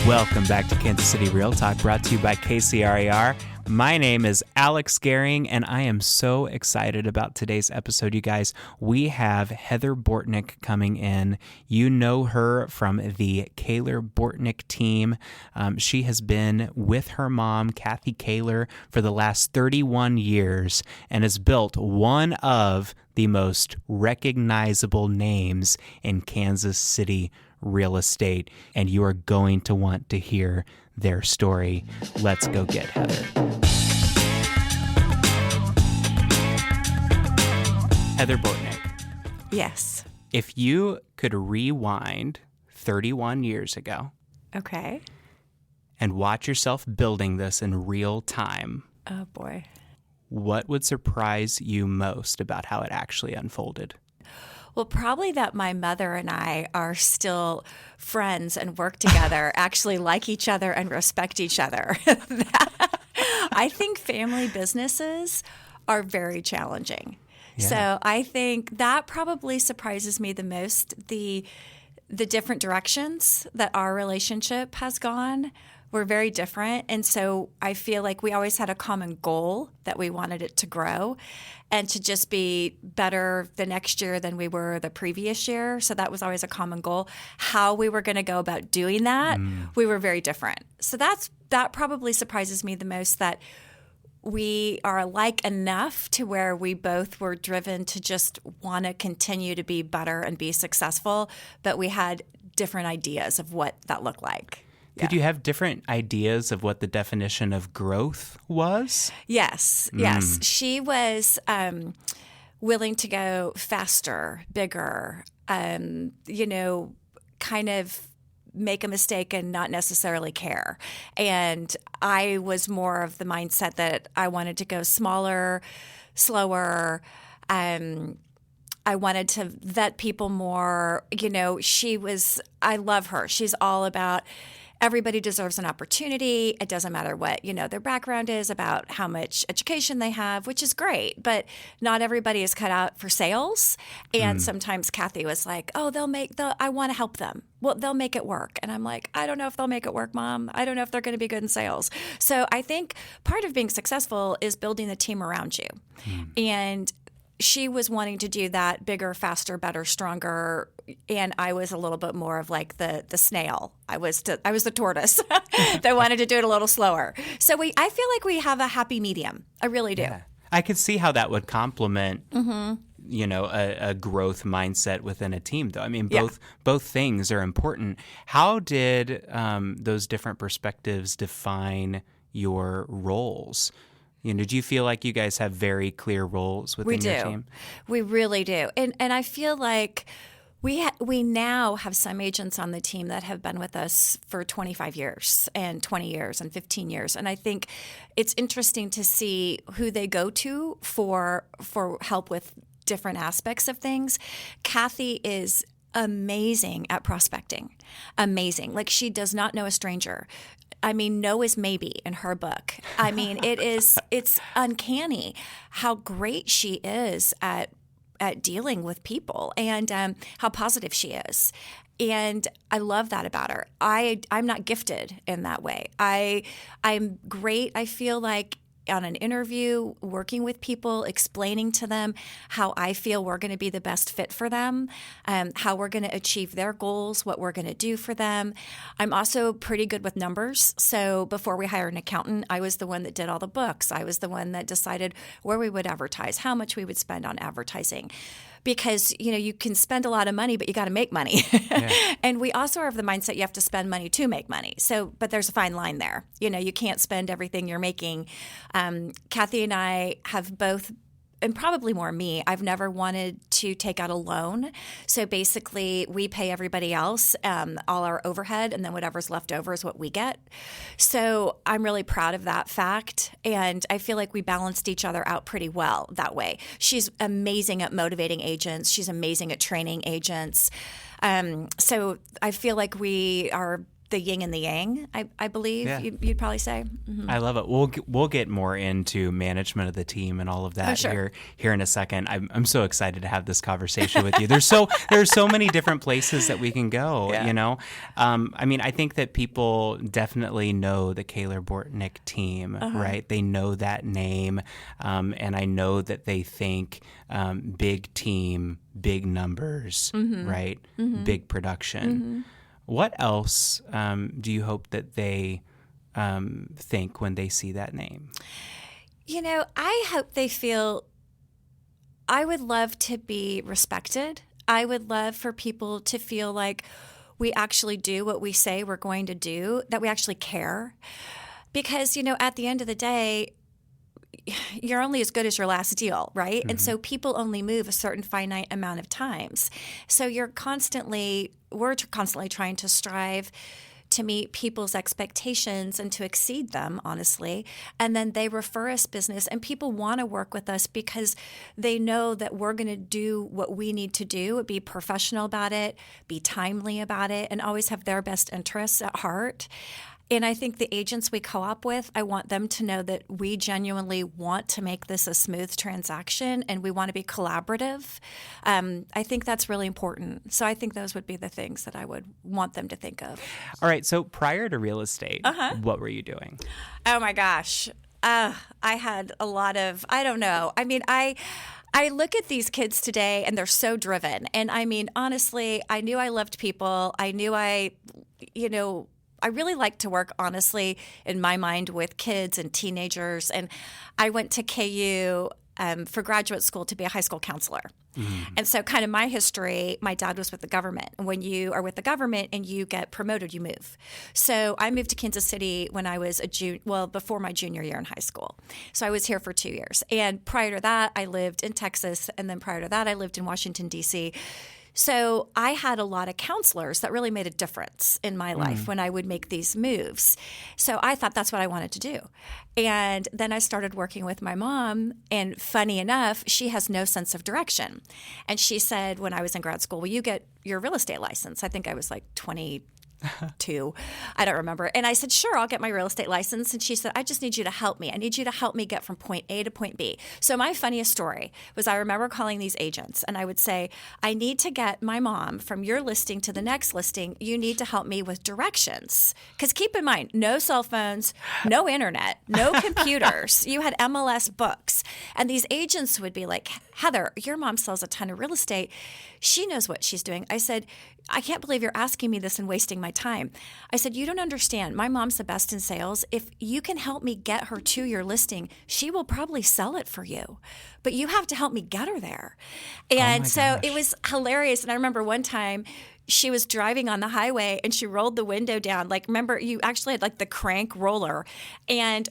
Welcome back to Kansas City Real Talk, brought to you by KCRAR. My name is Alex Gehring, and I am so excited about today's episode, you guys. We have Heather Bortnick coming in. You know her from the Koehler Bortnick Team. She has been with her mom, Kathy Koehler, for the last 31 years and has built one of the most recognizable names in Kansas City real estate, and you are going to want to hear their story. Let's go get Heather. Heather Bortnick. Yes. If you could rewind 31 years ago. Okay. And watch yourself building this in real time. Oh, boy. What would surprise you most about how it actually unfolded? Well, probably that my mother and I are still friends and work together, actually like each other and respect each other. I think family businesses are very challenging. Yeah. So I think that probably surprises me the most, the different directions that our relationship has gone. We're very different. And so I feel like we always had a common goal that we wanted it to grow and to just be better the next year than we were the previous year. So that was always a common goal. How we were going to go about doing that, we were very different. So that probably surprises me the most, that we are alike enough to where we both were driven to just want to continue to be better and be successful, but we had different ideas of what that looked like. Did you have different ideas of what the definition of growth was? Yes, yes. She was willing to go faster, bigger, kind of make a mistake and not necessarily care. And I was more of the mindset that I wanted to go smaller, slower. I wanted to vet people more. I love her. She's all about everybody deserves an opportunity. It doesn't matter what, their background is, about how much education they have, which is great, but not everybody is cut out for sales. And sometimes Kathy was like, oh, I want to help them. Well, they'll make it work. And I'm like, I don't know if they'll make it work, Mom. I don't know if they're going to be good in sales. So I think part of being successful is building the team around you. And she was wanting to do that bigger, faster, better, stronger, and I was a little bit more of like the snail. I was the tortoise that wanted to do it a little slower. So I feel like we have a happy medium. I really do. Yeah. I could see how that would complement, a growth mindset within a team, though. I mean, both things are important. How did those different perspectives define your roles? Do you feel like you guys have very clear roles within your team? We really do. And I feel like we now have some agents on the team that have been with us for 25 years and 20 years and 15 years. And I think it's interesting to see who they go to for help with different aspects of things. Kathy is amazing at prospecting. Amazing. Like, she does not know a stranger. I mean, no is maybe in her book. I mean, it's uncanny how great she is at dealing with people and how positive she is. And I love that about her. I'm not gifted in that way. I'm great. I feel like on an interview, working with people, explaining to them how I feel we're going to be the best fit for them, how we're going to achieve their goals, what we're going to do for them. I'm also pretty good with numbers. So before we hired an accountant, I was the one that did all the books. I was the one that decided where we would advertise, how much we would spend on advertising. Because, you can spend a lot of money, but you got to make money. Yeah. And we also are of the mindset you have to spend money to make money. So, but there's a fine line there. You can't spend everything you're making. Kathy and I have both, and probably more me, I've never wanted to take out a loan. So basically, we pay everybody else all our overhead, and then whatever's left over is what we get. So I'm really proud of that fact, and I feel like we balanced each other out pretty well that way. She's amazing at motivating agents. She's amazing at training agents. So I feel like we are the yin and the yang, I believe Yeah. you'd probably say. Mm-hmm. I love it. We'll get more into management of the team and all of that sure. here in a second. I'm so excited to have this conversation with you. There's so many different places that we can go. Yeah. You know, I mean, I think that people definitely know the Koehler Bortnick Team, right? They know that name, and I know that they think big team, big numbers, right? Big production. What else do you hope that they think when they see that name? You know, I hope they feel, I would love to be respected. I would love for people to feel like we actually do what we say we're going to do, that we actually care. Because, you know, at the end of the day, you're only as good as your last deal, right? And so people only move a certain finite amount of times. So we're constantly trying to strive to meet people's expectations and to exceed them, honestly. And then they refer us business, and people want to work with us because they know that we're going to do what we need to do, be professional about it, be timely about it, and always have their best interests at heart. And I think the agents we co-op with, I want them to know that we genuinely want to make this a smooth transaction and we want to be collaborative. I think that's really important. So I think those would be the things that I would want them to think of. All right. So prior to real estate, what were you doing? Oh my gosh. I had a lot of, I don't know. I mean, I look at these kids today and they're so driven. And I mean, honestly, I knew I loved people. I knew I really like to work, honestly, in my mind with kids and teenagers. And I went to KU for graduate school to be a high school counselor. And so kind of my history, my dad was with the government. And when you are with the government and you get promoted, you move. So I moved to Kansas City when I was before my junior year in high school. So I was here for 2 years. And prior to that, I lived in Texas. And then prior to that, I lived in Washington, D.C. So I had a lot of counselors that really made a difference in my life when I would make these moves. So I thought that's what I wanted to do. And then I started working with my mom. And funny enough, she has no sense of direction. And she said when I was in grad school, will you get your real estate license? I think I was like 22. I don't remember. And I said, sure, I'll get my real estate license. And she said, I just need you to help me. I need you to help me get from point A to point B. So my funniest story was I remember calling these agents and I would say, I need to get my mom from your listing to the next listing. You need to help me with directions. Because keep in mind, no cell phones, no internet, no computers. You had MLS books. And these agents would be like, Heather, your mom sells a ton of real estate. She knows what she's doing. I said, I can't believe you're asking me this and wasting my time. I said, you don't understand. My mom's the best in sales. If you can help me get her to your listing, she will probably sell it for you. But you have to help me get her there. And so it was hilarious. And I remember one time she was driving on the highway and she rolled the window down. Like, remember, you actually had like the crank roller, and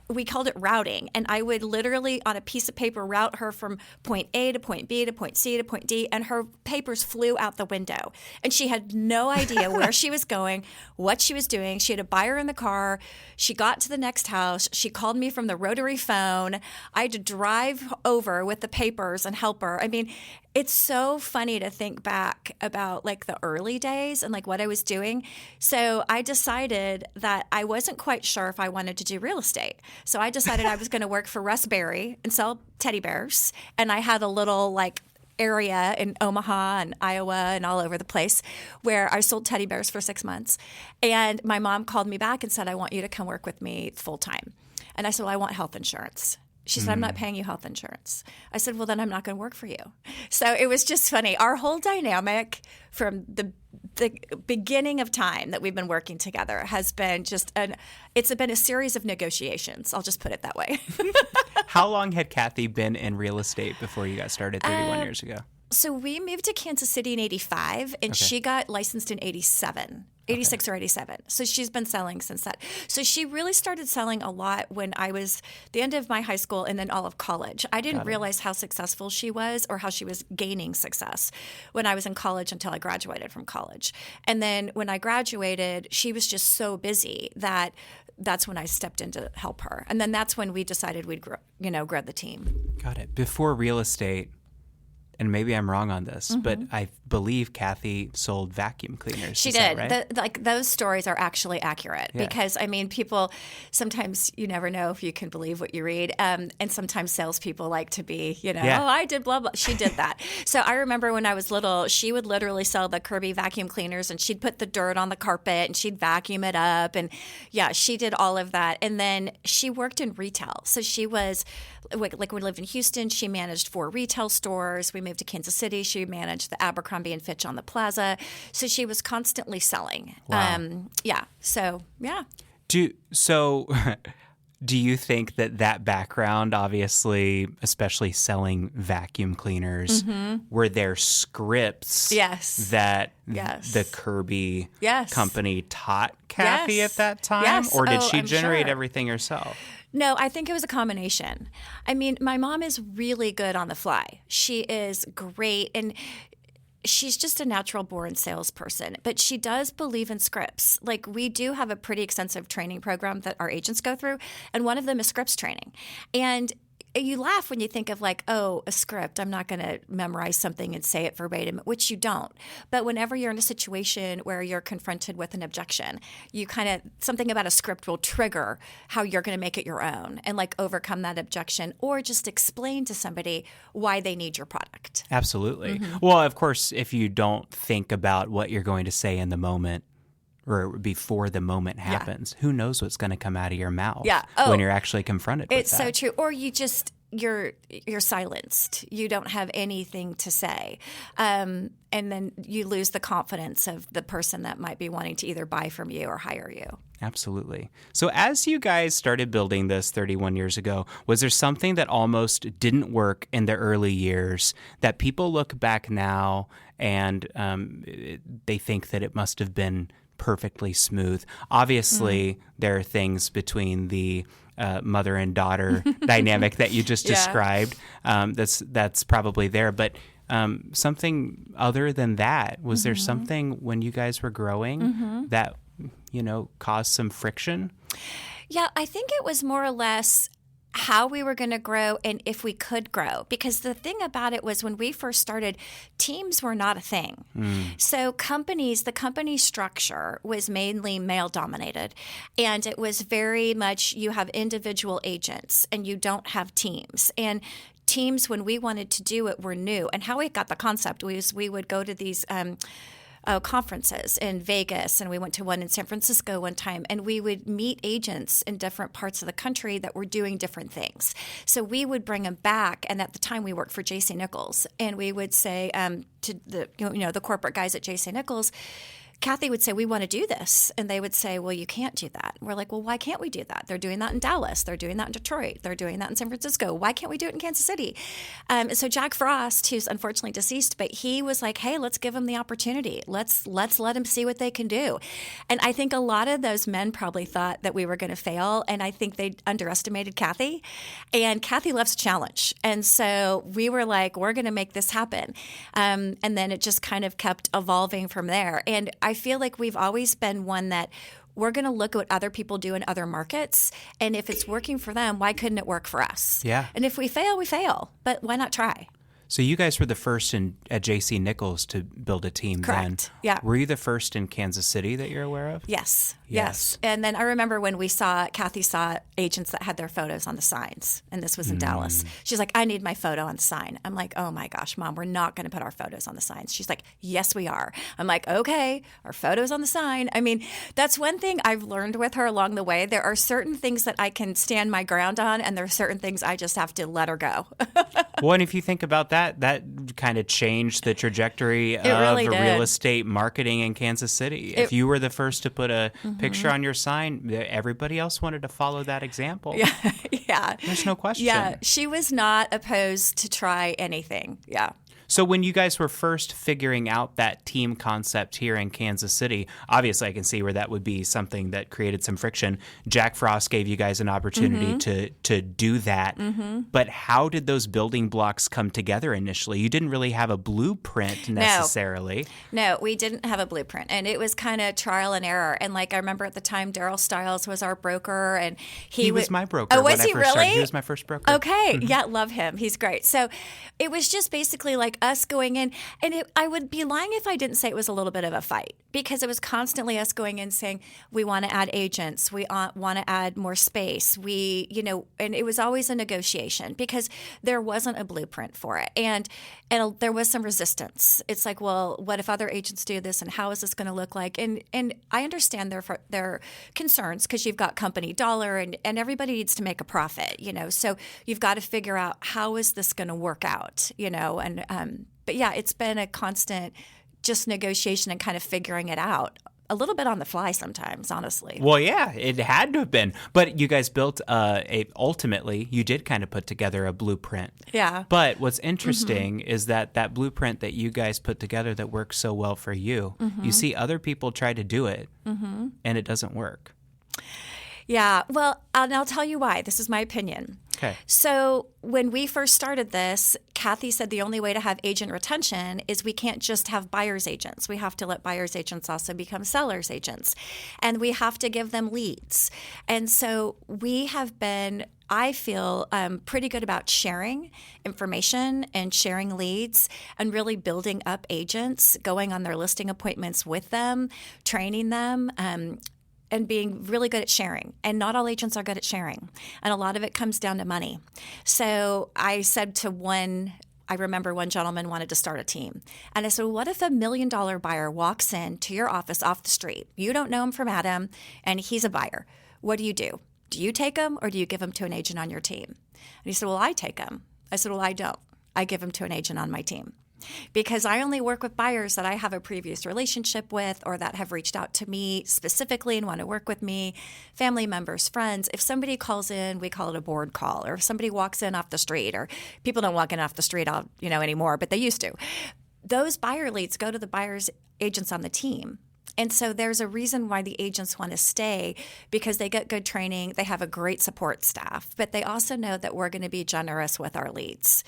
we called it routing. And I would literally on a piece of paper route her from point A to point B to point C to point D, and her papers flew out the window. And she had no idea where she was going, what she was doing. She had a buyer in the car. She got to the next house. She called me from the rotary phone. I had to drive over with the papers and help her. I mean, it's so funny to think back about like the early days and like what I was doing. So I decided that I wasn't quite sure if I wanted to do real estate. So I decided I was going to work for Russ Berry and sell teddy bears. And I had a little like area in Omaha and Iowa and all over the place where I sold teddy bears for 6 months. And my mom called me back and said, I want you to come work with me full time. And I said, well, I want health insurance. She said, I'm not paying you health insurance. I said, well, then I'm not going to work for you. So it was just funny. Our whole dynamic from the beginning of time that we've been working together has been it's been a series of negotiations. I'll just put it that way. How long had Kathy been in real estate before you got started 31 years ago? So we moved to Kansas City in 85, and she got licensed in 86 or 87. So she's been selling since that. So she really started selling a lot when I was the end of my high school and then all of college. I didn't realize how successful she was or how she was gaining success when I was in college until I graduated from college. And then when I graduated, she was just so busy that's when I stepped in to help her. And then that's when we decided we'd grow the team. Got it. Before real estate, and maybe I'm wrong on this, but I believe Kathy sold vacuum cleaners. She Is did. that right? Those stories are actually accurate because, I mean, people, sometimes you never know if you can believe what you read. And sometimes salespeople like to be, oh, I did blah, blah. She did that. So I remember when I was little, she would literally sell the Kirby vacuum cleaners, and she'd put the dirt on the carpet and she'd vacuum it up. And she did all of that. And then she worked in retail. So she was, like when we lived in Houston, she managed 4 retail stores. We moved to Kansas City. She managed the Abercrombie and Fitch on the Plaza. So she was constantly selling. Wow. So, yeah. Do you think that background, obviously, especially selling vacuum cleaners, were there scripts that the Kirby company taught Kathy at that time? Yes. Or did she I'm generate sure. everything herself? No, I think it was a combination. I mean, my mom is really good on the fly. She is great, and she's just a natural born salesperson, but she does believe in scripts. Like, we do have a pretty extensive training program that our agents go through, and one of them is scripts training. And you laugh when you think of like, oh, a script. I'm not going to memorize something and say it verbatim, which you don't. But whenever you're in a situation where you're confronted with an objection, you kind of, something about a script will trigger how you're going to make it your own and like overcome that objection, or just explain to somebody why they need your product. Absolutely. Well, of course, if you don't think about what you're going to say in the moment, or before the moment happens, who knows what's going to come out of your mouth when you're actually confronted with that. It's so true. Or you just, you're silenced. You don't have anything to say. And then you lose the confidence of the person that might be wanting to either buy from you or hire you. Absolutely. So as you guys started building this 31 years ago, was there something that almost didn't work in the early years that people look back now and they think that it must have been perfectly smooth? Obviously, there are things between the mother and daughter dynamic that you just described. That's probably there. But something other than that, was there something when you guys were growing that, caused some friction? Yeah, I think it was more or less how we were going to grow and if we could grow. Because the thing about it was when we first started, teams were not a thing. So the company structure was mainly male dominated. And it was very much you have individual agents and you don't have teams. And teams, when we wanted to do it, were new. And how we got the concept was we would go to these conferences in Vegas, and we went to one in San Francisco one time, and we would meet agents in different parts of the country that were doing different things. So we would bring them back, and at the time we worked for ReeceNichols, and we would say to the corporate guys at ReeceNichols, Kathy would say, we want to do this. And they would say, well, you can't do that. We're like, well, why can't we do that? They're doing that in Dallas. They're doing that in Detroit. They're doing that in San Francisco. Why can't we do it in Kansas City? So Jack Frost, who's unfortunately deceased, but he was like, hey, let's give them the opportunity. Let's let them see what they can do. And I think a lot of those men probably thought that we were going to fail. And I think they underestimated Kathy. And Kathy loves a challenge. And so we were like, we're going to make this happen. And then it just kind of kept evolving from there. And I feel like we've always been one that we're going to look at what other people do in other markets. And if it's working for them, why couldn't it work for us? Yeah. And if we fail, we fail. But why not try? So you guys were the first at ReeceNichols to build a team. Correct. Then. Yeah. Were you the first in Kansas City that you're aware of? Yes. And then I remember when Kathy saw agents that had their photos on the signs, and this was in Dallas. She's like, I need my photo on the sign. I'm like, oh my gosh, Mom, we're not going to put our photos on the signs. She's like, yes, we are. I'm like, okay, our photos on the sign. I mean, that's one thing I've learned with her along the way. There are certain things that I can stand my ground on, and there are certain things I just have to let her go. Well, and if you think about that kind of changed the trajectory of real estate marketing in Kansas City. If you were the first to put a picture on your sign, everybody else wanted to follow that example. Yeah. There's no question. Yeah, she was not opposed to try anything. Yeah. So when you guys were first figuring out that team concept here in Kansas City, obviously I can see where that would be something that created some friction. Jack Frost gave you guys an opportunity to do that. But how did those building blocks come together initially? You didn't really have a blueprint necessarily. No, we didn't have a blueprint. And it was kind of trial and error. And like I remember at the time, Daryl Stiles was our broker. And he was my broker when I first started. Really? He was my first broker. Okay. Yeah, love him. He's great. So it was just basically like us going in, and I would be lying if I didn't say it was a little bit of a fight, because it was constantly us going in saying, we want to add agents, we want to add more space. And it was always a negotiation because there wasn't a blueprint for it. And there was some resistance. It's like, well, what if other agents do this, and how is this going to look like? And I understand their concerns, because you've got company dollar, and everybody needs to make a profit, so you've got to figure out, how is this going to work out, but yeah, it's been a constant just negotiation and kind of figuring it out a little bit on the fly sometimes, honestly. Well, yeah, it had to have been. But you guys built ultimately, you did kind of put together a blueprint. Yeah. But what's interesting is that blueprint that you guys put together that works so well for you, you see other people try to do it, and it doesn't work. Yeah. Well, and I'll tell you why. This is my opinion. Okay. So when we first started this, Kathy said the only way to have agent retention is we can't just have buyer's agents. We have to let buyer's agents also become seller's agents, and we have to give them leads. And so we have been, I feel, pretty good about sharing information and sharing leads and really building up agents, going on their listing appointments with them, training them, and being really good at sharing. And not all agents are good at sharing. And a lot of it comes down to money. So I said to I remember one gentleman wanted to start a team. And I said, well, what if $1 million buyer walks in to your office off the street? You don't know him from Adam, and he's a buyer. What do? Do you take him, or do you give him to an agent on your team? And he said, well, I take him. I said, well, I don't. I give him to an agent on my team. Because I only work with buyers that I have a previous relationship with, or that have reached out to me specifically and want to work with me, family members, friends. If somebody calls in, we call it a board call. Or if somebody walks in off the street, or people don't walk in off the street anymore, but they used to. Those buyer leads go to the buyer's agents on the team. And so there's a reason why the agents want to stay, because they get good training, they have a great support staff, but they also know that we're going to be generous with our leads,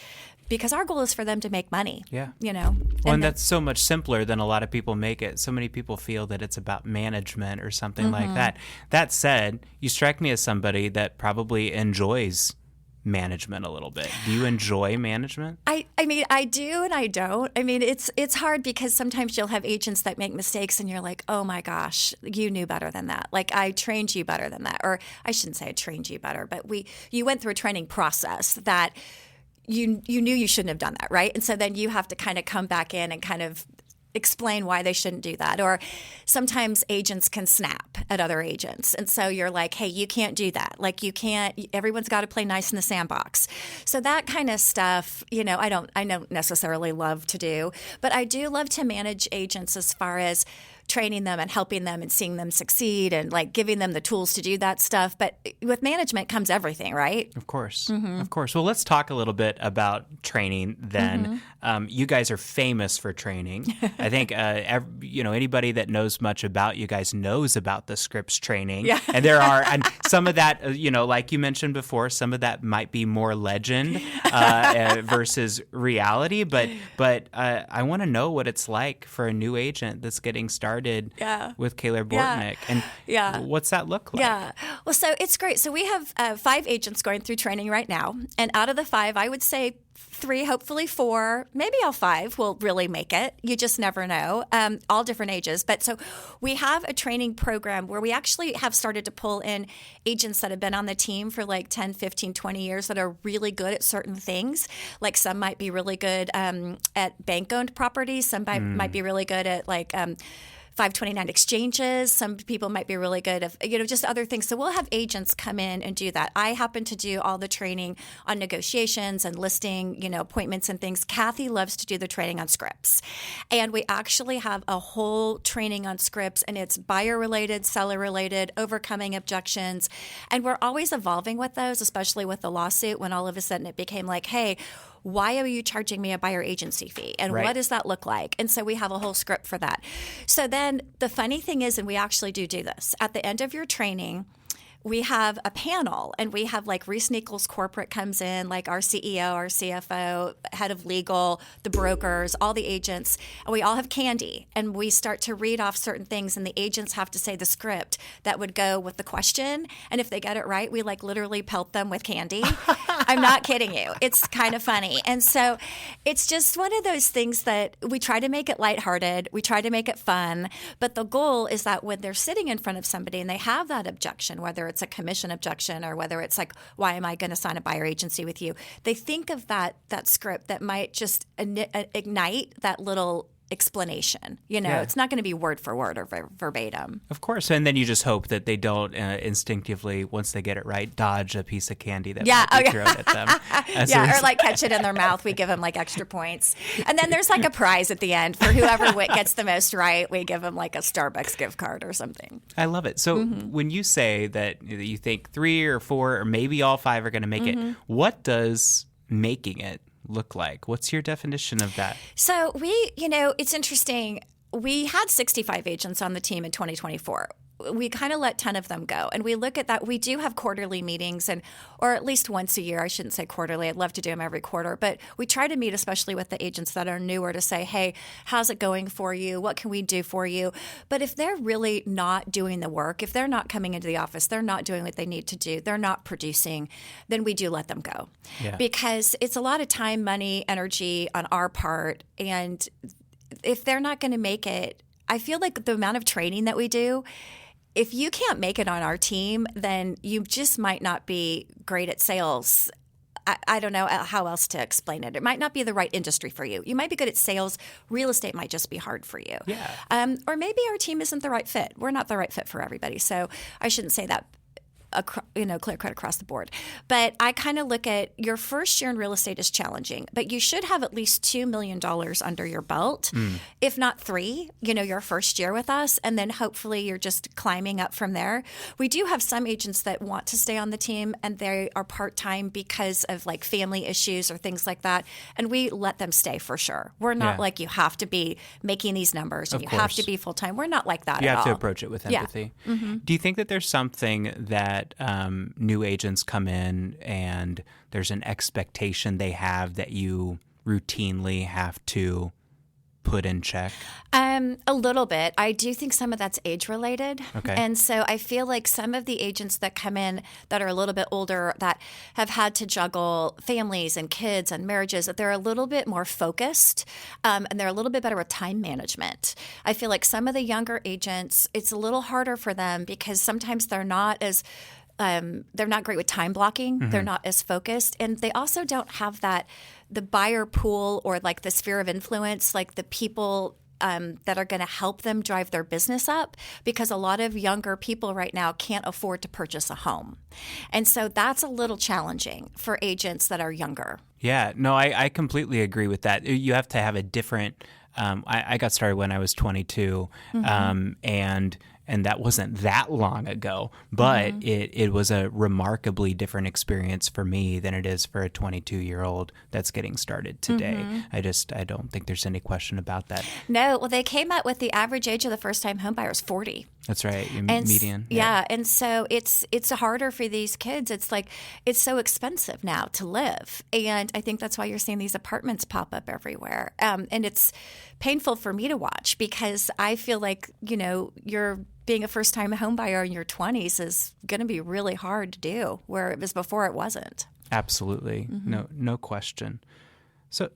because our goal is for them to make money. Yeah. Well, and that's so much simpler than a lot of people make it. So many people feel that it's about management or something like that. That said, you strike me as somebody that probably enjoys management a little bit. Do you enjoy management? I mean, I do and I don't. I mean, it's hard, because sometimes you'll have agents that make mistakes and you're like, oh my gosh, you knew better than that. Like, I trained you better than that. Or I shouldn't say I trained you better, but you went through a training process that you knew you shouldn't have done that, right? And so then you have to kind of come back in and kind of explain why they shouldn't do that. Or sometimes agents can snap at other agents. And so you're like, hey, you can't do that. Like, you can't, everyone's got to play nice in the sandbox. So that kind of stuff, I don't necessarily love to do, but I do love to manage agents as far as training them and helping them and seeing them succeed and like giving them the tools to do that stuff. But with management comes everything, right? Of course. Of course. Well, let's talk a little bit about training then. You guys are famous for training. I think, anybody that knows much about you guys knows about the Scripps training. Yeah. And some of that, like you mentioned before, some of that might be more legend versus reality. But I want to know what it's like for a new agent that's getting started with Koehler Bortnick. And what's that look like? Yeah. Well, so it's great. So we have 5 agents going through training right now. And out of the 5, I would say 3, hopefully 4, maybe all 5 will really make it. You just never know. All different ages. But so we have a training program where we actually have started to pull in agents that have been on the team for like 10, 15, 20 years that are really good at certain things. Like, some might be really good at bank-owned properties. Some might be really good at like 529 exchanges. Some people might be really good at, just other things. So we'll have agents come in and do that. I happen to do all the training on negotiations and listing, appointments and things. Kathy loves to do the training on Scripps. And we actually have a whole training on Scripps, and it's buyer-related, seller-related, overcoming objections. And we're always evolving with those, especially with the lawsuit, when all of a sudden it became like, hey, why are you charging me a buyer agency fee? And what does that look like? And so we have a whole script for that. So then the funny thing is, and we actually do this, at the end of your training, we have a panel, and we have like ReeceNichols corporate comes in, like our CEO, our CFO, head of legal, the brokers, all the agents, and we all have candy, and we start to read off certain things, and the agents have to say the script that would go with the question, and if they get it right, we like literally pelt them with candy. I'm not kidding you. It's kind of funny. And so it's just one of those things that we try to make it lighthearted, we try to make it fun, but the goal is that when they're sitting in front of somebody and they have that objection, whether it's a commission objection or whether it's like, why am I going to sign a buyer agency with you? They think of that script that might just ignite that little explanation. It's not going to be word for word or verbatim. Of course. And then you just hope that they don't instinctively, once they get it right, dodge a piece of candy that might be thrown at them. Or like catch it in their mouth. We give them like extra points. And then there's like a prize at the end for whoever gets the most right. We give them like a Starbucks gift card or something. I love it. So when you say that you think 3 or 4 or maybe all 5 are going to make it, what does making it look like? What's your definition of that? So it's interesting. We had 65 agents on the team in 2024. We kind of let 10 of them go. And we look at that. We do have quarterly meetings, or at least once a year. I shouldn't say quarterly. I'd love to do them every quarter. But we try to meet, especially with the agents that are newer, to say, hey, how's it going for you? What can we do for you? But if they're really not doing the work, if they're not coming into the office, they're not doing what they need to do, they're not producing, then we do let them go. Yeah. Because it's a lot of time, money, energy on our part. And if they're not going to make it, I feel like the amount of training that we do, if you can't make it on our team, then you just might not be great at sales. I don't know how else to explain it. It might not be the right industry for you. You might be good at sales. Real estate might just be hard for you. Yeah. Or maybe our team isn't the right fit. We're not the right fit for everybody. So I shouldn't say that. Clear cut across the board. But I kind of look at your first year in real estate is challenging, but you should have at least $2 million under your belt, if not 3, your first year with us. And then hopefully you're just climbing up from there. We do have some agents that want to stay on the team and they are part-time because of like family issues or things like that. And we let them stay for sure. We're not like you have to be making these numbers and you have to be full-time. We're not like that at all. You have to approach it with empathy. Yeah. Do you think that there's something that new agents come in and there's an expectation they have that you routinely have to put in check? A little bit. I do think some of that's age related. Okay. And so I feel like some of the agents that come in that are a little bit older that have had to juggle families and kids and marriages, that they're a little bit more focused and they're a little bit better with time management. I feel like some of the younger agents, it's a little harder for them because sometimes they're not great with time blocking. They're not as focused. And they also don't have the buyer pool or like the sphere of influence, like the people that are going to help them drive their business up, because a lot of younger people right now can't afford to purchase a home. And so that's a little challenging for agents that are younger. Yeah, no, I completely agree with that. You have to have a different I got started when I was 22, and that wasn't that long ago, but it was a remarkably different experience for me than it is for a 22-year-old that's getting started today. I don't think there's any question about that. No, well, they came out with the average age of the first-time home buyer is 40. That's right, median. Yeah, and so it's harder for these kids. It's like it's so expensive now to live, and I think that's why you're seeing these apartments pop up everywhere. And it's painful for me to watch because I feel like you're being a first-time home buyer in your 20s is going to be really hard to do, where it was before it wasn't. Absolutely, no question. So.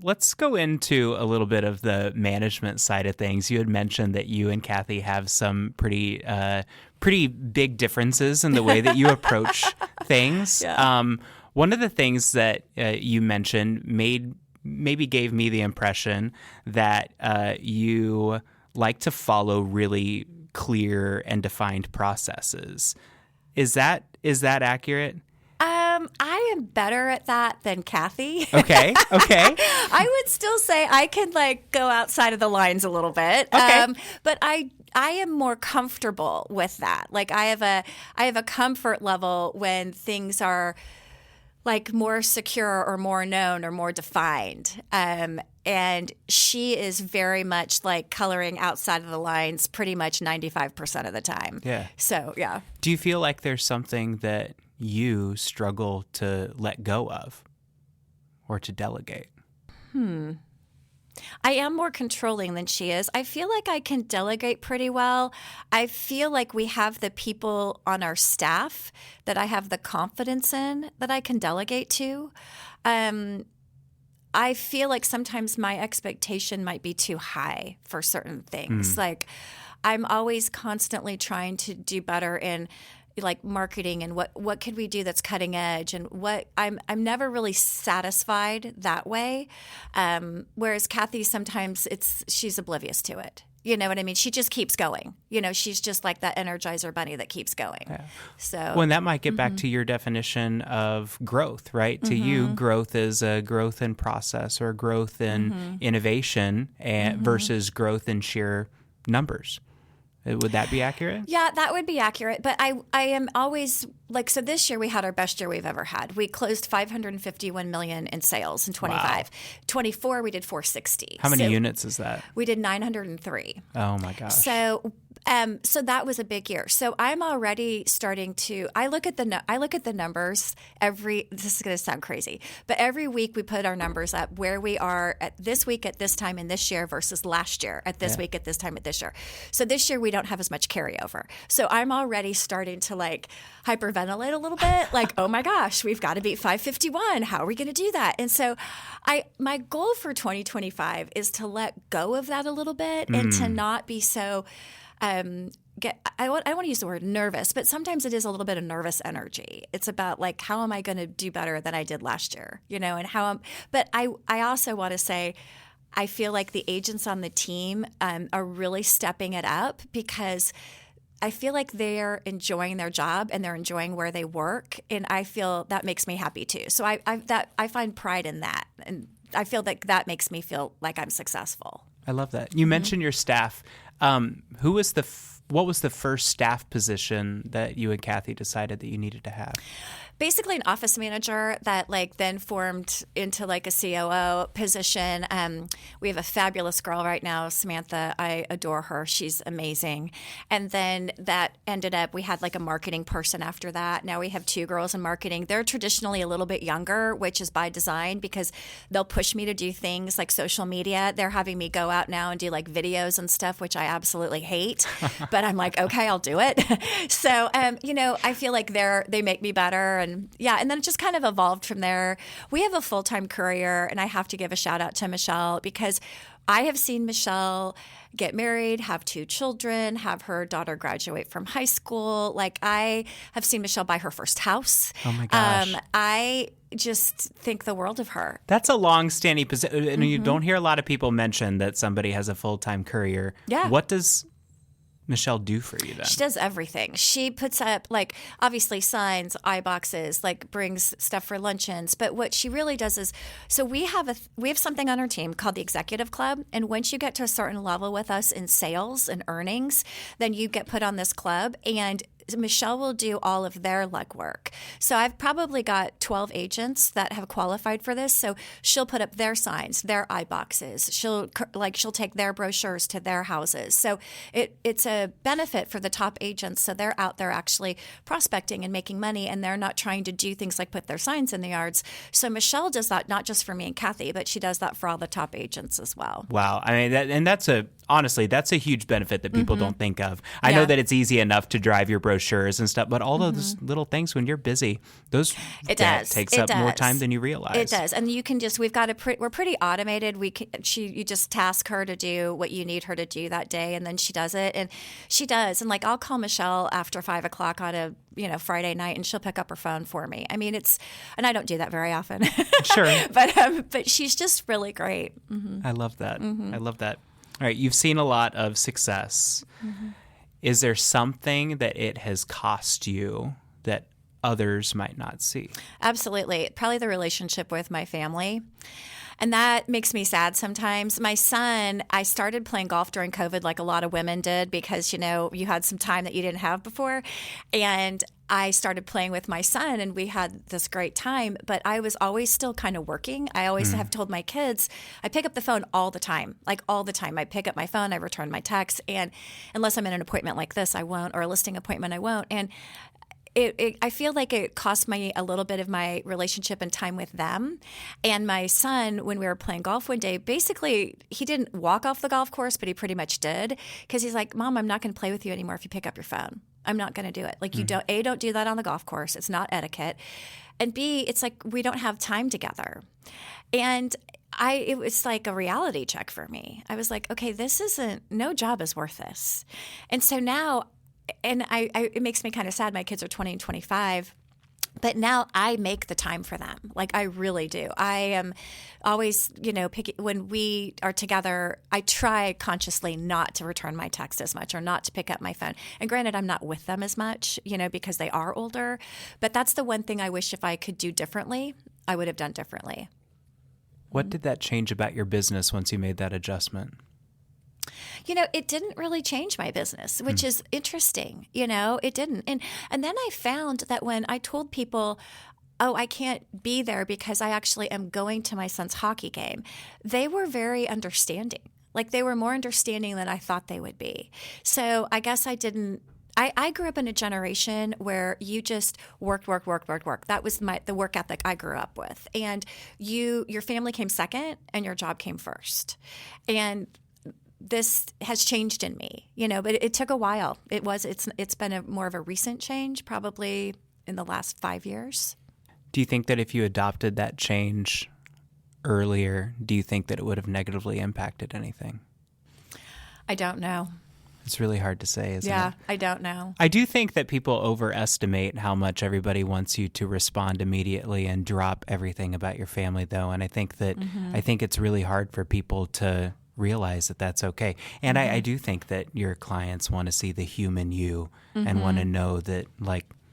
Let's go into a little bit of the management side of things. You had mentioned that you and Kathy have some pretty big differences in the way that you approach things. Yeah. One of the things that you mentioned maybe gave me the impression that you like to follow really clear and defined processes. Is that accurate? I am better at that than Kathy. Okay. I would still say I can go outside of the lines a little bit. Okay. But I am more comfortable with that. Like I have a comfort level when things are like more secure or more known or more defined. And she is very much like coloring outside of the lines pretty much 95% of the time. Yeah. So, yeah. Do you feel like there's something that you struggle to let go of or to delegate? I am more controlling than she is. I feel like I can delegate pretty well. I feel like we have the people on our staff that I have the confidence in that I can delegate to. I feel like sometimes my expectation might be too high for certain things. Like I'm always constantly trying to do better in like marketing and what could we do that's cutting edge, and what I'm never really satisfied that way. Whereas Kathy, sometimes she's oblivious to it. You know what I mean? She just keeps going. You know, she's just like that Energizer bunny that keeps going. Yeah. So, well, and that might get back to your definition of growth, right? To you, growth is a growth in process or growth in innovation versus growth in sheer numbers. Would that be accurate? Yeah, that would be accurate. But I am always like, so this year we had our best year we've ever had. We closed $551 million in sales in 25. Wow. 24, we did 460. How many units is that? We did 903. Oh my gosh. So that was a big year. So I'm already starting to. I look at the numbers every. This is going to sound crazy, but every week we put our numbers up where we are at this week at this time in this year versus last year at this week at this time at this year. So this year we don't have as much carryover. So I'm already starting to like hyperventilate a little bit. Like, oh my gosh, we've got to beat 551. How are we going to do that? And so my goal for 2025 is to let go of that a little bit and to not be so. I want to use the word nervous, but sometimes it is a little bit of nervous energy. It's about like, how am I going to do better than I did last year? You know, and but I also want to say, I feel like the agents on the team are really stepping it up because I feel like they're enjoying their job and they're enjoying where they work. And I feel that makes me happy too. So I find pride in that. And I feel like that makes me feel like I'm successful. I love that. You mentioned your staff. What was the first staff position that you and Kathy decided that you needed to have? Basically an office manager that like then formed into like a COO position. We have a fabulous girl right now, Samantha. I adore her. She's amazing. And then that ended up, we had like a marketing person after that. Now we have 2 girls in marketing. They're traditionally a little bit younger, which is by design because they'll push me to do things like social media. They're having me go out now and do like videos and stuff, which I absolutely hate. But I'm like, okay, I'll do it. So, you know, I feel like they make me better. And then it just kind of evolved from there. We have a full-time courier, and I have to give a shout out to Michelle because I have seen Michelle get married, have 2 children, have her daughter graduate from high school. Like I have seen Michelle buy her first house. Oh my gosh. I just think the world of her. That's a long-standing position. And you don't hear a lot of people mention that somebody has a full-time courier. Yeah. What does Michelle do for you then? She does everything. She puts up like obviously signs, eye boxes, like brings stuff for luncheons. But what she really does is, so we have something on our team called the Executive Club, and once you get to a certain level with us in sales and earnings, then you get put on this club, and Michelle will do all of their legwork. So I've probably got 12 agents that have qualified for this. So she'll put up their signs, their eye boxes. She'll take their brochures to their houses. So it's a benefit for the top agents. So they're out there actually prospecting and making money, and they're not trying to do things like put their signs in the yards. So Michelle does that not just for me and Kathy, but she does that for all the top agents as well. Wow. I mean, that's a huge benefit that people don't think of. I know that it's easy enough to drive your brochures and stuff, but all those little things when you're busy, that takes up more time than you realize. It does. And you can just, we're pretty automated. You just task her to do what you need her to do that day, and then she does it. And she does. And like, I'll call Michelle after 5 o'clock on a Friday night, and she'll pick up her phone for me. I mean, and I don't do that very often. Sure. But she's just really great. I love that. I love that. All right. You've seen a lot of success. Is there something that it has cost you that others might not see? Absolutely. Probably the relationship with my family. And that makes me sad sometimes. My son, I started playing golf during COVID like a lot of women did because, you had some time that you didn't have before. And I started playing with my son and we had this great time, but I was always still kind of working. I always have told my kids, I pick up the phone all the time, like all the time. I pick up my phone, I return my texts, and unless I'm in an appointment like this, I won't, or a listing appointment, I won't. And I feel like it cost me a little bit of my relationship and time with them. And my son, when we were playing golf one day, basically he didn't walk off the golf course, but he pretty much did because he's like, Mom, I'm not going to play with you anymore if you pick up your phone. I'm not going to do it. Like you don't do that on the golf course. It's not etiquette. And B, it's like we don't have time together. And it was like a reality check for me. I was like, okay, no job is worth this. And so now, and it makes me kind of sad. My kids are 20 and 25. But now I make the time for them. Like I really do. I am always, when we are together, I try consciously not to return my text as much or not to pick up my phone. And granted, I'm not with them as much, because they are older. But that's the one thing I wish if I could do differently, I would have done differently. What did that change about your business once you made that adjustment? It didn't really change my business, which is interesting. It didn't. And then I found that when I told people, oh, I can't be there because I actually am going to my son's hockey game, they were very understanding. Like they were more understanding than I thought they would be. So I guess I grew up in a generation where you just worked. That was the work ethic I grew up with. And your family came second and your job came first. And this has changed in me, but it took a while. It's been more of a recent change, probably in the last 5 years. Do you think that if you adopted that change earlier, do you think that it would have negatively impacted anything? I don't know. It's really hard to say, isn't it? Yeah, I don't know. I do think that people overestimate how much everybody wants you to respond immediately and drop everything about your family, though. And I think that I think it's really hard for people to realize that that's okay. And I do think that your clients want to see the human you and want to know that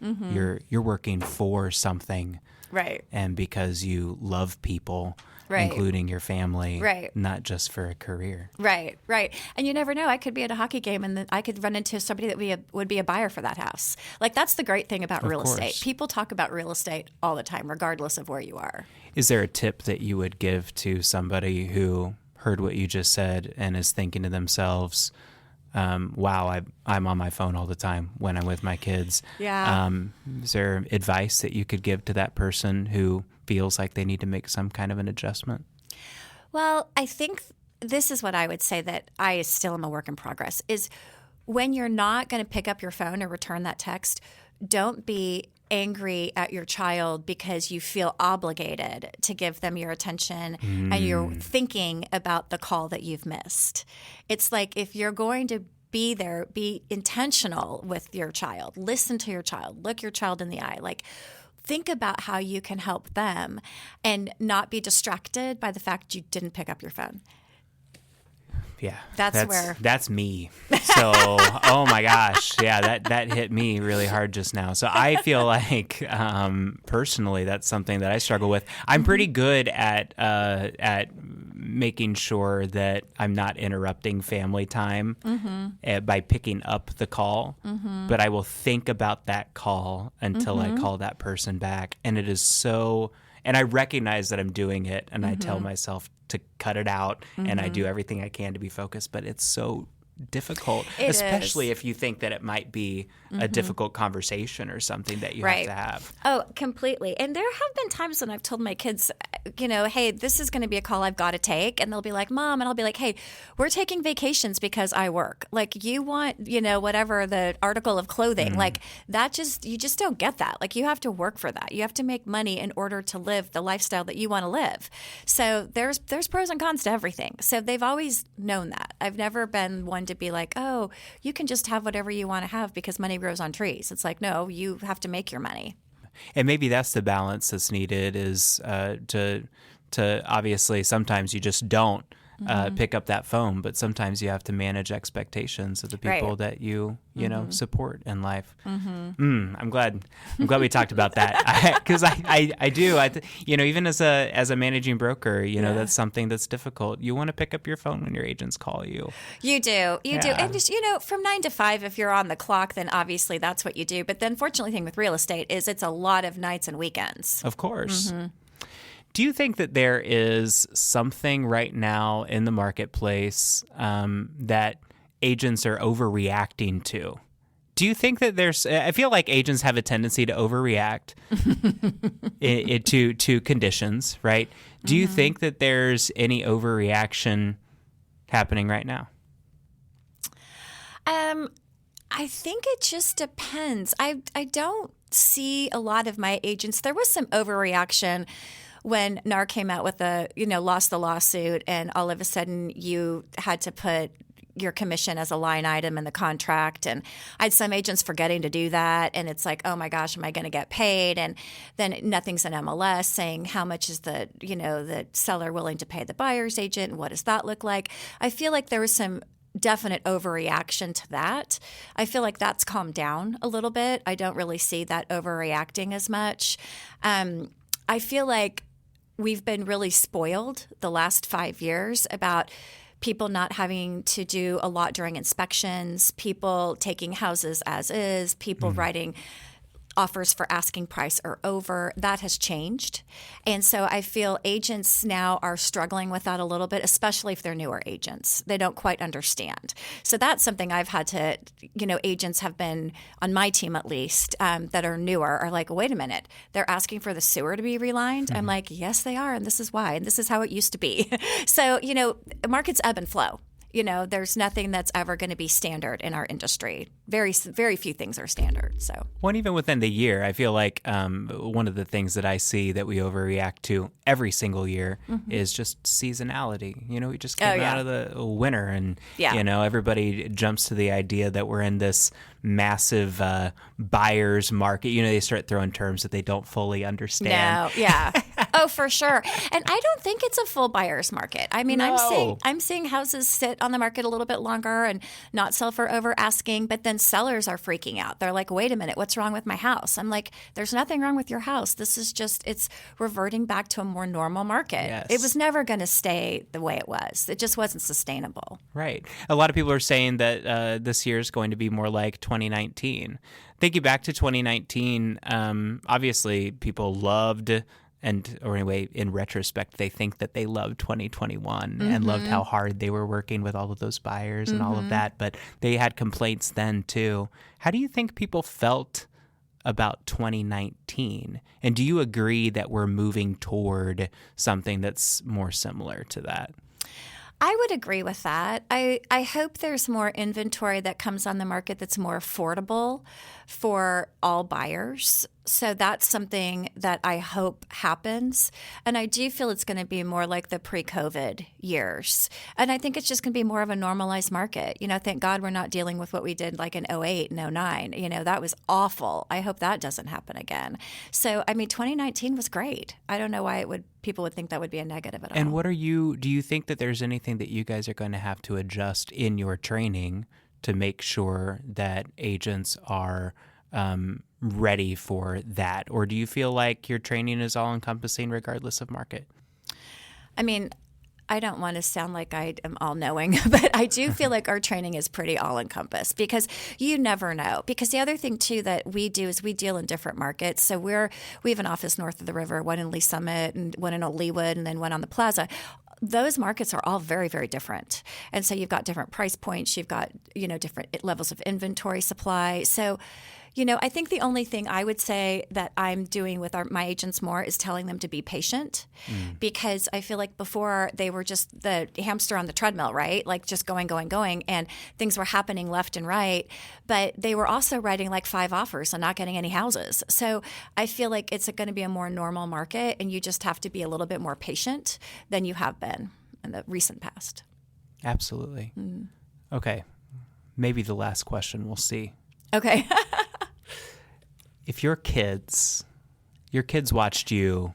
you're working for something. Right. And because you love people, including your family, not just for a career. Right. And you never know. I could be at a hockey game and then I could run into somebody that would be a buyer for that house. Like that's the great thing about real estate. People talk about real estate all the time, regardless of where you are. Is there a tip that you would give to somebody who heard what you just said and is thinking to themselves, wow, I'm on my phone all the time when I'm with my kids? Yeah. Is there advice that you could give to that person who feels like they need to make some kind of an adjustment? Well, I think this is what I would say that I still am a work in progress, is when you're not going to pick up your phone or return that text, don't be angry at your child because you feel obligated to give them your attention and you're thinking about the call that you've missed. It's like if you're going to be there, be intentional with your child. Listen to your child. Look your child in the eye. Like think about how you can help them and not be distracted by the fact you didn't pick up your phone. Yeah, that's me. So, oh my gosh, yeah, that hit me really hard just now. So I feel like personally, that's something that I struggle with. I'm pretty good at making sure that I'm not interrupting family time by picking up the call. But I will think about that call until I call that person back, and it is so. And I recognize that I'm doing it, and I tell myself to cut it out, and I do everything I can to be focused, but it's so difficult, especially if you think that it might be a difficult conversation or something that you have to have. Oh, completely. And there have been times when I've told my kids, hey, this is going to be a call I've got to take. And they'll be like, Mom, and I'll be like, hey, we're taking vacations because I work. Like you want, whatever the article of clothing, like that you just don't get that. Like you have to work for that. You have to make money in order to live the lifestyle that you want to live. So there's pros and cons to everything. So they've always known that. I've never been one to be like, oh, you can just have whatever you want to have because money grows on trees. It's like, no, you have to make your money. And maybe that's the balance that's needed is to obviously sometimes you just don't pick up that phone, but sometimes you have to manage expectations of the people that you know, support in life. I'm glad we talked about that, because I do. You know, even as a managing broker, you know, that's something that's difficult. You want to pick up your phone when your agents call you. You do, and just, you know, from 9 to 5, if you're on the clock, then obviously that's what you do. But the unfortunate thing with real estate is it's a lot of nights and weekends. Of course. Do you think that there is something right now in the marketplace that agents are overreacting to? Do you think that I feel like agents have a tendency to overreact to conditions, right? Do you think that there's any overreaction happening right now? I think it just depends. I don't see a lot of my agents. There was some overreaction when NAR came out with lost the lawsuit, and all of a sudden you had to put your commission as a line item in the contract. And I had some agents forgetting to do that. And it's like, oh my gosh, am I going to get paid? And then nothing's in MLS saying how much is the seller willing to pay the buyer's agent, and what does that look like? I feel like there was some definite overreaction to that. I feel like that's calmed down a little bit. I don't really see that overreacting as much. I feel like we've been really spoiled the last 5 years about people not having to do a lot during inspections, people taking houses as is, people writing offers for asking price or over. That has changed. And so I feel agents now are struggling with that a little bit, especially if they're newer agents. They don't quite understand. So that's something I've had to, agents have been, on my team at least, that are newer, are like, wait a minute, they're asking for the sewer to be relined? I'm like, yes, they are. And this is why. And this is how it used to be. So, markets ebb and flow. There's nothing that's ever going to be standard in our industry. Very, very few things are standard. So, well, even within the year, I feel like one of the things that I see that we overreact to every single year is just seasonality. We just came out of the winter, and everybody jumps to the idea that we're in this massive buyer's market. They start throwing terms that they don't fully understand. No, yeah. Oh, for sure. And I don't think it's a full buyer's market. I mean, No. I'm seeing houses sit on the market a little bit longer and not sell for over asking, but then sellers are freaking out. They're like, wait a minute, what's wrong with my house? I'm like, there's nothing wrong with your house. This is just, it's reverting back to a more normal market. Yes. It was never going to stay the way it was. It just wasn't sustainable. Right. A lot of people are saying that this year is going to be more like 2019. Thinking back to 2019, obviously people loved, or anyway, in retrospect, they think that they loved 2021 and loved how hard they were working with all of those buyers and all of that. But they had complaints then too. How do you think people felt about 2019? And do you agree that we're moving toward something that's more similar to that? I would agree with that. I hope there's more inventory that comes on the market that's more affordable for all buyers. So that's something that I hope happens. And I do feel it's going to be more like the pre-COVID years. And I think it's just going to be more of a normalized market. Thank God we're not dealing with what we did like in 08 and 09. That was awful. I hope that doesn't happen again. So, 2019 was great. I don't know why people would think that would be a negative at all. And do you think that there's anything that you guys are going to have to adjust in your training to make sure that agents are ready for that? Or do you feel like your training is all encompassing regardless of market? I don't want to sound like I am all-knowing, but I do feel like our training is pretty all-encompassed because you never know. Because the other thing, too, that we do is we deal in different markets. So we have an office north of the river, one in Lee Summit and one in Leawood and then one on the plaza. Those markets are all very, very different. And so you've got different price points. You've got, different levels of inventory supply. So, I think the only thing I would say that I'm doing with my agents more is telling them to be patient because I feel like before they were just the hamster on the treadmill, right? Like just going, and things were happening left and right. But they were also writing like 5 offers and not getting any houses. So I feel like it's going to be a more normal market and you just have to be a little bit more patient than you have been in the recent past. Absolutely. Okay. Maybe the last question. We'll see. Okay. If your kids watched you,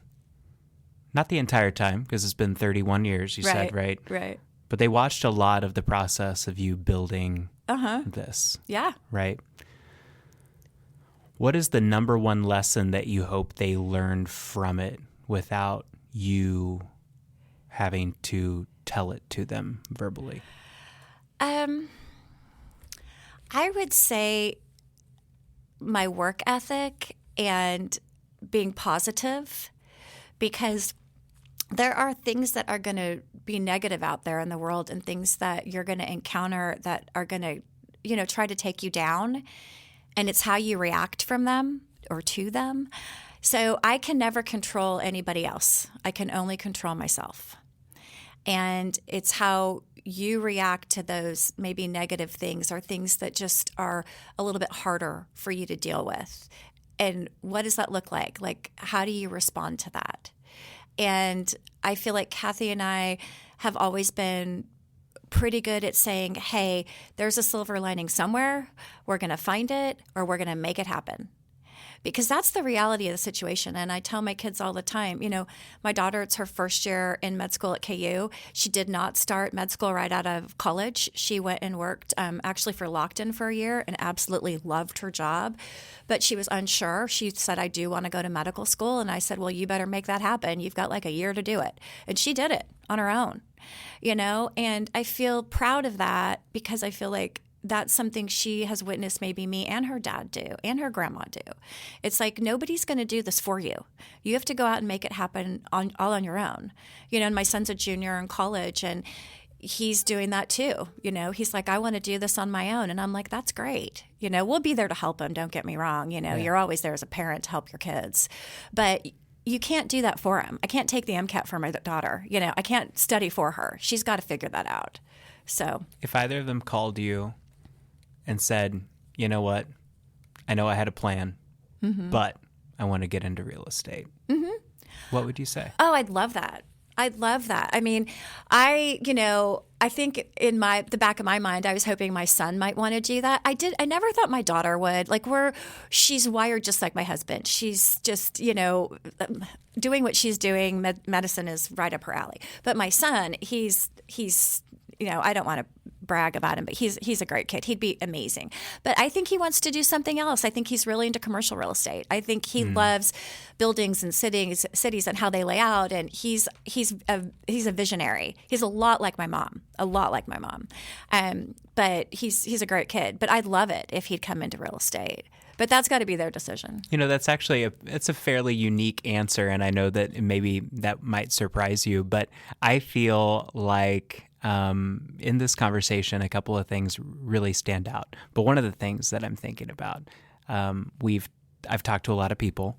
not the entire time, because it's been 31 years, you said, right? Right. But they watched a lot of the process of you building this. Yeah. Right? What is the number one lesson that you hope they learned from it without you having to tell it to them verbally? I would say my work ethic and being positive, because there are things that are going to be negative out there in the world and things that you're going to encounter that are going to, try to take you down. And it's how you react from them or to them. So I can never control anybody else. I can only control myself. And it's how you react to those maybe negative things or things that just are a little bit harder for you to deal with. And what does that look like? Like, how do you respond to that? And I feel like Kathy and I have always been pretty good at saying, hey, there's a silver lining somewhere. We're going to find it, or we're going to make it happen. Because that's the reality of the situation. And I tell my kids all the time, my daughter, it's her first year in med school at KU. She did not start med school right out of college. She went and worked actually for Lockton for a year and absolutely loved her job. But she was unsure. She said, I do want to go to medical school. And I said, well, you better make that happen. You've got like a year to do it. And she did it on her own, and I feel proud of that because I feel like that's something she has witnessed maybe me and her dad do and her grandma do. It's like nobody's going to do this for you. You have to go out and make it happen all on your own. And my son's a junior in college and he's doing that too. He's like, I want to do this on my own. And I'm like, that's great. We'll be there to help him. Don't get me wrong. You're always there as a parent to help your kids. But you can't do that for him. I can't take the MCAT for my daughter. I can't study for her. She's got to figure that out. So if either of them called you and said, you know what, I know I had a plan, but I want to get into real estate, what would you say? Oh, I'd love that. I'd love that. I mean, I think in the back of my mind, I was hoping my son might want to do that. I never thought my daughter would. Like she's wired just like my husband. She's just, doing what she's doing. Medicine is right up her alley. But my son, he's I don't want to brag about him, but he's a great kid. He'd be amazing. But I think he wants to do something else. I think he's really into commercial real estate. I think he loves buildings and cities and how they lay out. And he's a visionary. He's a lot like my mom. But he's a great kid. But I'd love it if he'd come into real estate. But that's got to be their decision. That's actually it's a fairly unique answer, and I know that maybe that might surprise you, but I feel like in this conversation, a couple of things really stand out. But one of the things that I'm thinking about, I've talked to a lot of people,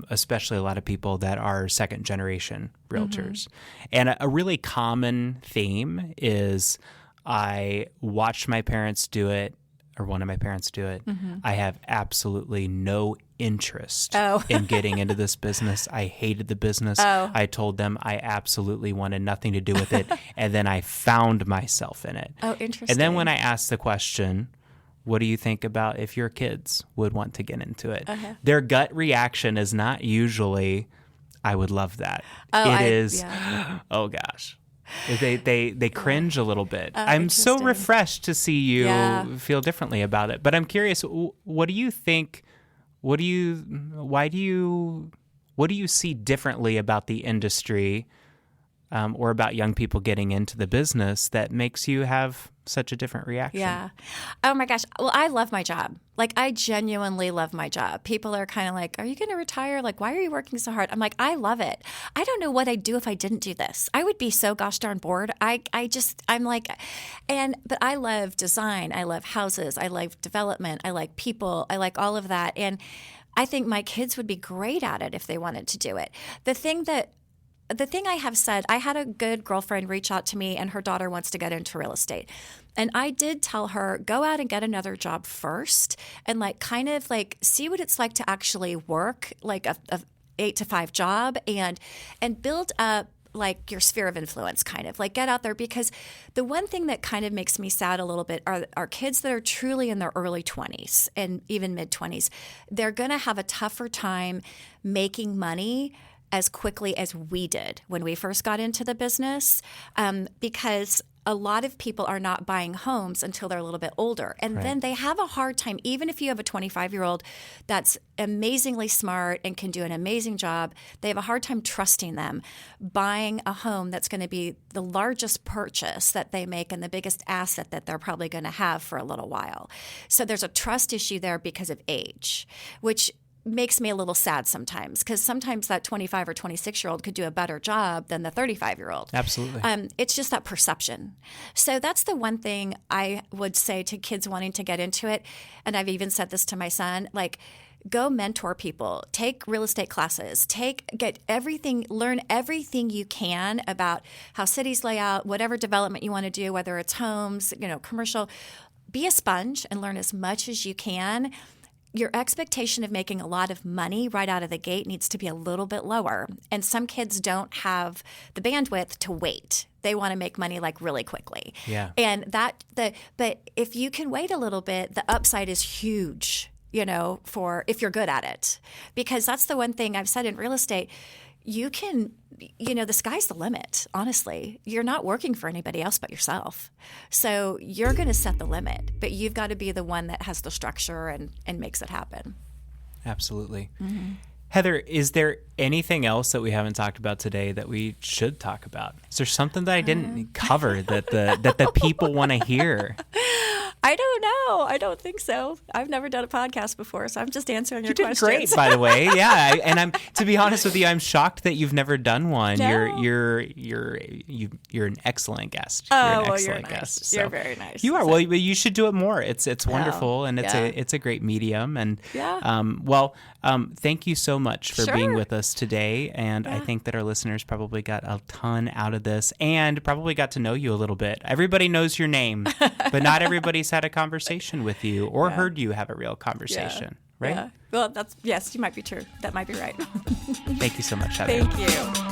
especially a lot of people that are second generation realtors. And a really common theme is I watched my parents do it, or one of my parents do it. I have absolutely no interest in getting into this business. I hated the business. I told them I absolutely wanted nothing to do with it. And then I found myself in it. Oh, interesting. And then when I asked the question, what do you think about if your kids would want to get into it? Their gut reaction is not usually, I would love that. Oh gosh. They cringe a little bit. I'm so refreshed to see you feel differently about it. But I'm curious, what do you think? What do you see differently about the industry, or about young people getting into the business that makes you have such a different reaction? Yeah. Oh my gosh. Well, I love my job. Like, I genuinely love my job. People are kind of like, are you going to retire? Like, why are you working so hard? I'm like, I love it. I don't know what I'd do if I didn't do this. I would be so gosh darn bored. But I love design. I love houses. I love development. I like people. I like all of that. And I think my kids would be great at it if they wanted to do it. The thing I have said, I had a good girlfriend reach out to me and her daughter wants to get into real estate. And I did tell her, go out and get another job first and kind of see what it's like to actually work like a 8 to 5 job and build up your sphere of influence, kind of get out there. Because the one thing that kind of makes me sad a little bit are kids that are truly in their early 20s and even mid 20s. They're going to have a tougher time making money as quickly as we did when we first got into the business, because a lot of people are not buying homes until they're a little bit older. And then they have a hard time, even if you have a 25-year-old that's amazingly smart and can do an amazing job, they have a hard time trusting them buying a home that's going to be the largest purchase that they make and the biggest asset that they're probably going to have for a little while. So there's a trust issue there because of age, which makes me a little sad sometimes, because sometimes that 25 or 26-year-old could do a better job than the 35-year-old. Absolutely. It's just that perception. So that's the one thing I would say to kids wanting to get into it. And I've even said this to my son, like, go mentor people, take real estate classes, get everything, learn everything you can about how cities lay out, whatever development you want to do, whether it's homes, commercial. Be a sponge and learn as much as you can. Your expectation of making a lot of money right out of the gate needs to be a little bit lower. And some kids don't have the bandwidth to wait. They want to make money like really quickly. Yeah. And but if you can wait a little bit, the upside is huge, for if you're good at it. Because that's the one thing I've said in real estate, you can, the sky's the limit, honestly. You're not working for anybody else but yourself. So you're going to set the limit, but you've got to be the one that has the structure and makes it happen. Absolutely. Mm-hmm. Heather, is there anything else that we haven't talked about today that we should talk about? Is there something that I didn't cover that the people want to hear? I don't know. I don't think so. I've never done a podcast before, so I'm just answering your questions. You did great, by the way. Yeah, and to be honest with you, I'm shocked that you've never done one. No. You're an excellent guest. You're nice. Guest. So. You're very nice. You are. Well, you should do it more. It's wonderful, and it's a great medium. And thank you so much for being with us today. And I think that our listeners probably got a ton out of this, and probably got to know you a little bit. Everybody knows your name, but not everybody's had a conversation with you or heard you have a real conversation, right? Yeah. Well, yes, you might be true. That might be right. Thank you so much, Heather. Thank you.